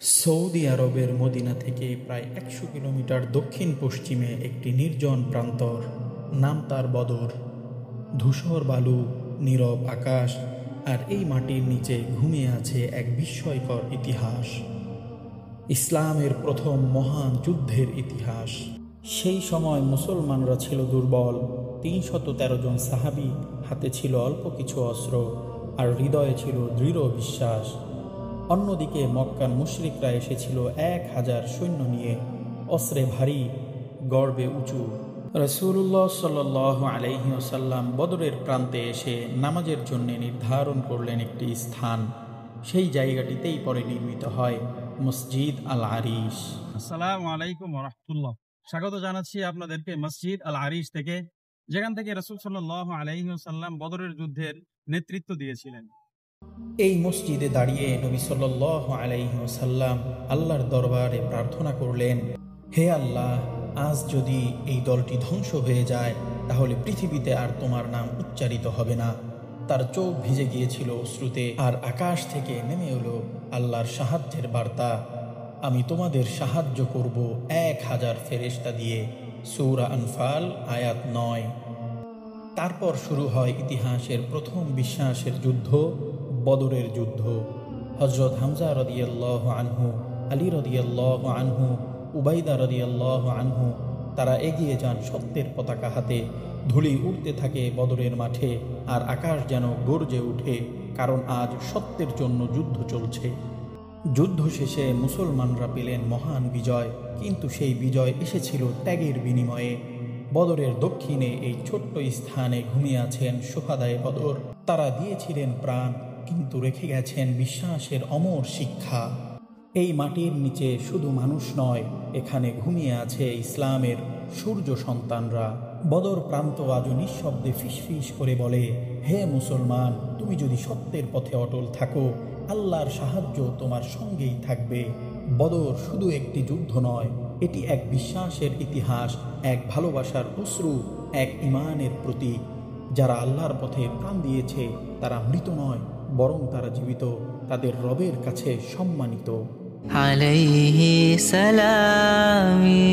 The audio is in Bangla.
সৌদি আরবের মদিনা থেকে প্রায় ১০০ কিলোমিটার দক্ষিণ পশ্চিমে একটি নির্জন প্রান্তর, নাম তার বদর। ধূসর বালু, নীরব আকাশ, আর এই মাটির নিচে ঘুমিয়ে আছে এক বিস্ময়কর ইতিহাস, ইসলামের প্রথম মহান যুদ্ধের ইতিহাস। সেই সময় মুসলমানরা ছিল দুর্বল। ৩১৩ জন সাহাবী, হাতে ছিল অল্প কিছু অস্ত্র, আর হৃদয়ে ছিল দৃঢ় বিশ্বাস। অন্যদিকে মক্কার মুশরিকরা এসেছিল ১,০০০ সৈন্য নিয়ে, অস্ত্রে ভারী, গর্বে উঁচু। রাসূলুল্লাহ সাল্লাল্লাহু আলাইহি ওয়াসাল্লাম বদরের প্রান্তে এসে নামাজের জন্য নির্ধারণ করলেন একটি স্থান। সেই জায়গাটিতেই পরে নির্মিত হয় মসজিদ আল আরিশ। আসসালামু আলাইকুম ওয়া রাহমাতুল্লাহ। স্বাগত জানাচ্ছি আপনাদেরকে মসজিদ আল আরিশ থেকে, যেখান থেকে রাসূল সাল্লাল্লাহু আলাইহি ওয়াসাল্লাম বদরের যুদ্ধের নেতৃত্ব দিয়েছিলেন। এই মসজিদে দাঁড়িয়ে নবী সাল্লাল্লাহু আলাইহি ওয়াসাল্লাম আল্লাহর দরবারে প্রার্থনা করলেন, হে আল্লাহ, আজ যদি এই দলটি ধ্বংস হয়ে যায় তাহলে পৃথিবীতে আর তোমার নাম উচ্চারিত হবে না। তার চোখ ভিজে গিয়েছিল অশ্রুতে, আর আকাশ থেকে নেমে এলো আল্লাহর সাহায্যের বার্তা, আমি তোমাদের সাহায্য করব ১,০০০ ফেরেশতা দিয়ে। সূরা আনফাল আয়াত ৯। তারপর শুরু হয় ইতিহাসের প্রথম বিশ্বাসের যুদ্ধ, বদরের যুদ্ধ। হযরত হামজা রাদিয়াল্লাহু আনহু, আলী রাদিয়াল্লাহু আনহু, উবাইদা রাদিয়াল্লাহু আনহু, তারা এগিয়ে যান সত্যের পতাকা হাতে। ধূলি উড়তে থাকে বদরের মাঠে, আর আকাশ যেন গর্জে ওঠে, কারণ আজ সত্যের জন্য যুদ্ধ চলছে। যুদ্ধ শেষে মুসলমানরা পেলেন মহান বিজয়, কিন্তু সেই বিজয় এসেছিল ত্যাগের বিনিময়ে। বদরের দক্ষিণে এই ছোট্ট স্থানে ঘুমিয়ে আছেন শুহাদায়ে বদর। তারা দিয়েছিলেন প্রাণ, কিন্তু রেখে গেছেন বিশ্বাসের অমর শিক্ষা। এই মাটির নিচে শুধু মানুষ নয়, এখানে ঘুমিয়ে আছে ইসলামের সূর্য সন্তানরা। বদর প্রান্ত আজও নিঃশব্দে ফিসফিস করে বলে, হে মুসলমান, তুমি যদি সত্যের পথে অটল থাকো, আল্লাহর সাহায্য তোমার সঙ্গেই থাকবে। বদর শুধু একটি যুদ্ধ নয়, এটি এক বিশ্বাসের ইতিহাস, এক ভালোবাসার অশ্রু, এক ঈমানের প্রতীক। যারা আল্লাহর পথে প্রাণ দিয়েছে তারা মৃত নয়, বরং তারা জীবিত, তাদের রবের কাছে সম্মানিত। আলাইহি সালামি।